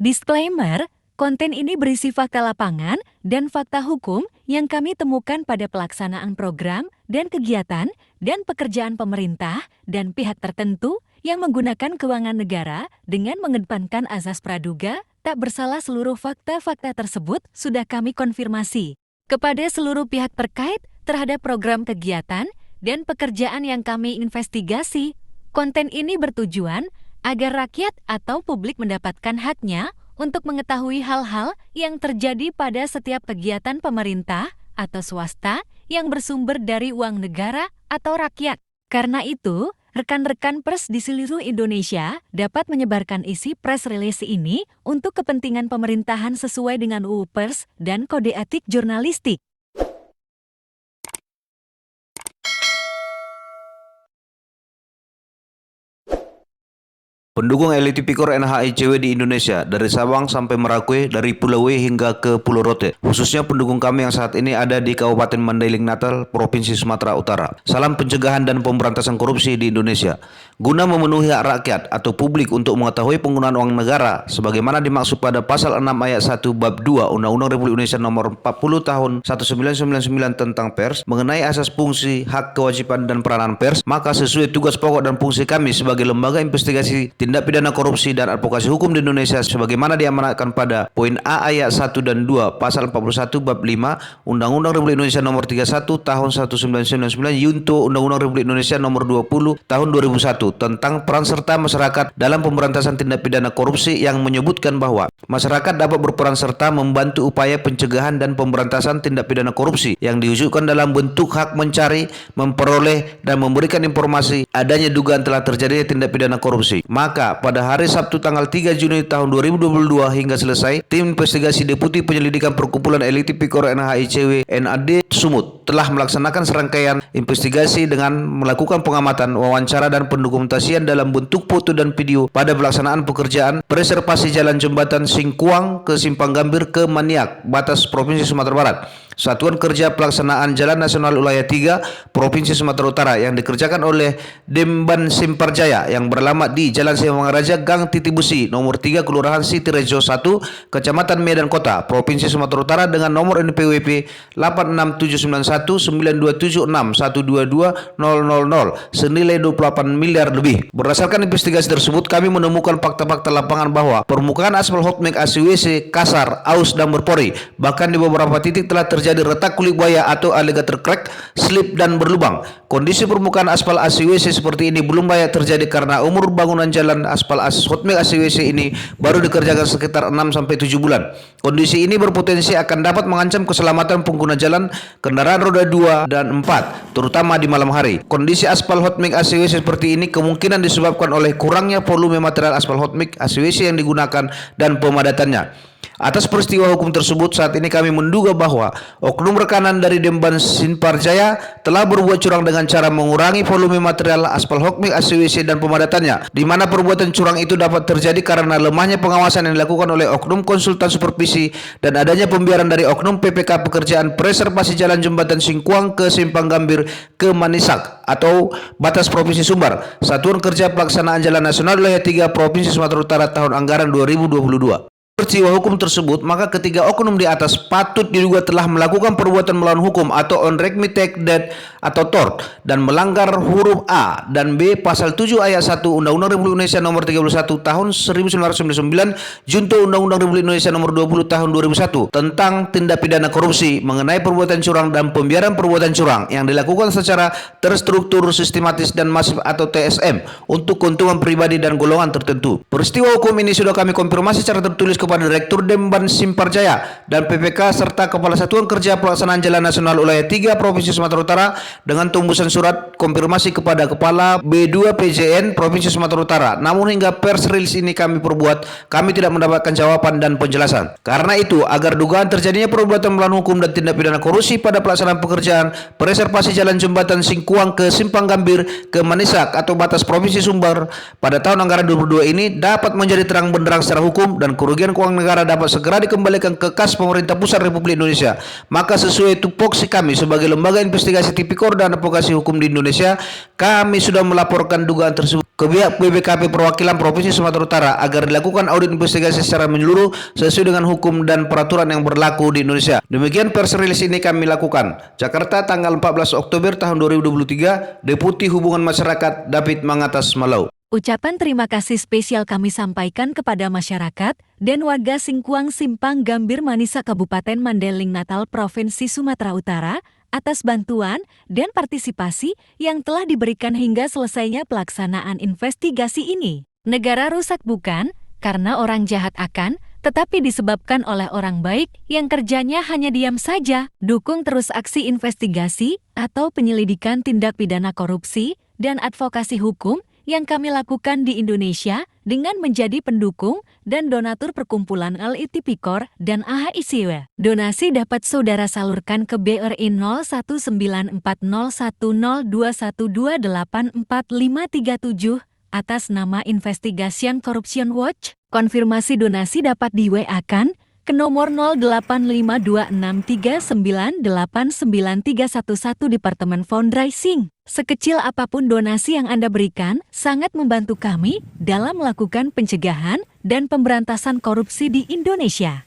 Disclaimer, konten ini berisi fakta lapangan dan fakta hukum yang kami temukan pada pelaksanaan program dan kegiatan dan pekerjaan pemerintah dan pihak tertentu yang menggunakan keuangan negara dengan mengedepankan azas praduga tak bersalah. Seluruh fakta-fakta tersebut sudah kami konfirmasi kepada seluruh pihak terkait terhadap program kegiatan dan pekerjaan yang kami investigasi. Konten ini bertujuan agar rakyat atau publik mendapatkan haknya untuk mengetahui hal-hal yang terjadi pada setiap kegiatan pemerintah atau swasta yang bersumber dari uang negara atau rakyat. Karena itu, rekan-rekan pers di seluruh Indonesia dapat menyebarkan isi press release ini untuk kepentingan pemerintahan sesuai dengan UU Pers dan Kode Etik Jurnalistik. Pendukung elit Tipikor NHICW di Indonesia, dari Sabang sampai Merauke, dari Pulau W hingga ke Pulau Rote, khususnya pendukung kami yang saat ini ada di Kabupaten Mandailing Natal, Provinsi Sumatera Utara. Salam pencegahan dan pemberantasan korupsi di Indonesia. Guna memenuhi hak rakyat atau publik untuk mengetahui penggunaan uang negara, sebagaimana dimaksud pada Pasal 6 Ayat 1 Bab 2 Undang-Undang Republik Indonesia Nomor 40 Tahun 1999 tentang Pers, mengenai asas fungsi, hak, kewajiban, dan peranan pers, maka sesuai tugas pokok dan fungsi kami sebagai lembaga investigasi tindak pidana korupsi dan advokasi hukum di Indonesia sebagaimana diamanatkan pada poin A ayat 1 dan 2 pasal 41 bab 5 Undang-Undang Republik Indonesia nomor 31 tahun 1999 Yunto Undang-Undang Republik Indonesia nomor 20 tahun 2001 tentang peran serta masyarakat dalam pemberantasan tindak pidana korupsi yang menyebutkan bahwa masyarakat dapat berperan serta membantu upaya pencegahan dan pemberantasan tindak pidana korupsi yang diwujudkan dalam bentuk hak mencari, memperoleh, dan memberikan informasi adanya dugaan telah terjadinya tindak pidana korupsi. Maka pada hari Sabtu tanggal 3 Juni tahun 2022 hingga selesai, tim investigasi Deputi Penyelidikan Perkumpulan Elit Tipikor NHICW NAD Sumut telah melaksanakan serangkaian investigasi dengan melakukan pengamatan, wawancara, dan pendokumentasian dalam bentuk foto dan video pada pelaksanaan pekerjaan preservasi jalan jembatan Singkuang ke Simpang Gambir ke Maniak, batas Provinsi Sumatera Barat. Satuan Kerja Pelaksanaan Jalan Nasional Wilayah 3 Provinsi Sumatera Utara yang dikerjakan oleh Demban Simparjaya yang beralamat di Jalan Sewangaraja Gang Titibusi nomor 3 Kelurahan Sitirejo 1 Kecamatan Medan Kota Provinsi Sumatera Utara dengan nomor NPWP 86792761220000 senilai 28 miliar lebih. Berdasarkan investigasi tersebut, kami menemukan fakta-fakta lapangan bahwa permukaan aspal hot mix ACWC kasar, aus, dan berpori. Bahkan di beberapa titik telah terjadi retak kulit buaya atau alligator crack, slip, dan berlubang. Kondisi permukaan aspal ACWC seperti ini belum banyak terjadi karena umur bangunan jalan aspal hot mix ACWC ini baru dikerjakan sekitar 6-7 bulan. Kondisi ini berpotensi akan dapat mengancam keselamatan pengguna jalan kendaraan roda 2 dan 4, terutama di malam hari. Kondisi aspal hot mix ACWC seperti ini kemungkinan disebabkan oleh kurangnya volume material aspal hot mix ACWC yang digunakan dan pemadatannya. Atas peristiwa hukum tersebut, saat ini kami menduga bahwa oknum rekanan dari Demban Simparjaya telah berbuat curang dengan cara mengurangi volume material aspal hot mix ACWC dan pemadatannya, di mana perbuatan curang itu dapat terjadi karena lemahnya pengawasan yang dilakukan oleh oknum konsultan supervisi dan adanya pembiaran dari oknum PPK Pekerjaan Preservasi Jalan Jembatan Singkuang ke Simpang Gambir ke Manisak atau batas Provinsi Sumbar, Satuan Kerja Pelaksanaan Jalan Nasional Wilayah 3 Provinsi Sumatera Utara tahun anggaran 2022. Peristiwa hukum tersebut, maka ketiga oknum di atas patut diduga telah melakukan perbuatan melawan hukum atau on remitted debt atau tort dan melanggar huruf A dan B pasal 7 ayat 1 Undang-Undang Republik Indonesia nomor 31 tahun 1999 Junto Undang-Undang Republik Indonesia nomor 20 tahun 2001 tentang tindak pidana korupsi mengenai perbuatan curang dan pembiaran perbuatan curang yang dilakukan secara terstruktur, sistematis, dan masif atau TSM untuk keuntungan pribadi dan golongan tertentu. Peristiwa hukum ini sudah kami konfirmasi secara tertulis kepada Direktur Demban Simparjaya dan PPK serta Kepala Satuan Kerja Pelaksanaan Jalan Nasional Wilayah 3 Provinsi Sumatera Utara dengan tembusan surat konfirmasi kepada Kepala B2 PJN Provinsi Sumatera Utara. Namun hingga pers release ini kami perbuat, kami tidak mendapatkan jawaban dan penjelasan. Karena itu, agar dugaan terjadinya perbuatan melawan hukum dan tindak pidana korupsi pada pelaksanaan pekerjaan preservasi jalan jembatan Singkuang ke Simpang Gambir ke Manisak atau batas Provinsi Sumbar pada tahun anggaran 2022 ini dapat menjadi terang benderang secara hukum dan kerugian Kementerian Keuangan Negara dapat segera dikembalikan ke kas pemerintah pusat Republik Indonesia. Maka sesuai tupoksi kami sebagai lembaga investigasi tipikor dan advokasi hukum di Indonesia, kami sudah melaporkan dugaan tersebut ke pihak BPKP Perwakilan Provinsi Sumatera Utara agar dilakukan audit investigasi secara menyeluruh sesuai dengan hukum dan peraturan yang berlaku di Indonesia. Demikian press release ini kami lakukan. Jakarta, tanggal 14 Oktober tahun 2023, Deputi Hubungan Masyarakat David Mangatas Malau. Ucapan terima kasih spesial kami sampaikan kepada masyarakat dan warga Singkuang Simpang Gambir Manisa Kabupaten Mandailing Natal Provinsi Sumatera Utara atas bantuan dan partisipasi yang telah diberikan hingga selesainya pelaksanaan investigasi ini. Negara rusak bukan karena orang jahat akan, tetapi disebabkan oleh orang baik yang kerjanya hanya diam saja. Dukung terus aksi investigasi atau penyelidikan tindak pidana korupsi dan advokasi hukum yang kami lakukan di Indonesia dengan menjadi pendukung dan donatur perkumpulan LI Tipikor dan AHICW. Donasi dapat saudara salurkan ke BRI 0194010212845537 atas nama Investigation Corruption Watch. Konfirmasi donasi dapat di-WA-kan ke nomor 085263989311 Departemen Fundraising. Sekecil apapun donasi yang Anda berikan, sangat membantu kami dalam melakukan pencegahan dan pemberantasan korupsi di Indonesia.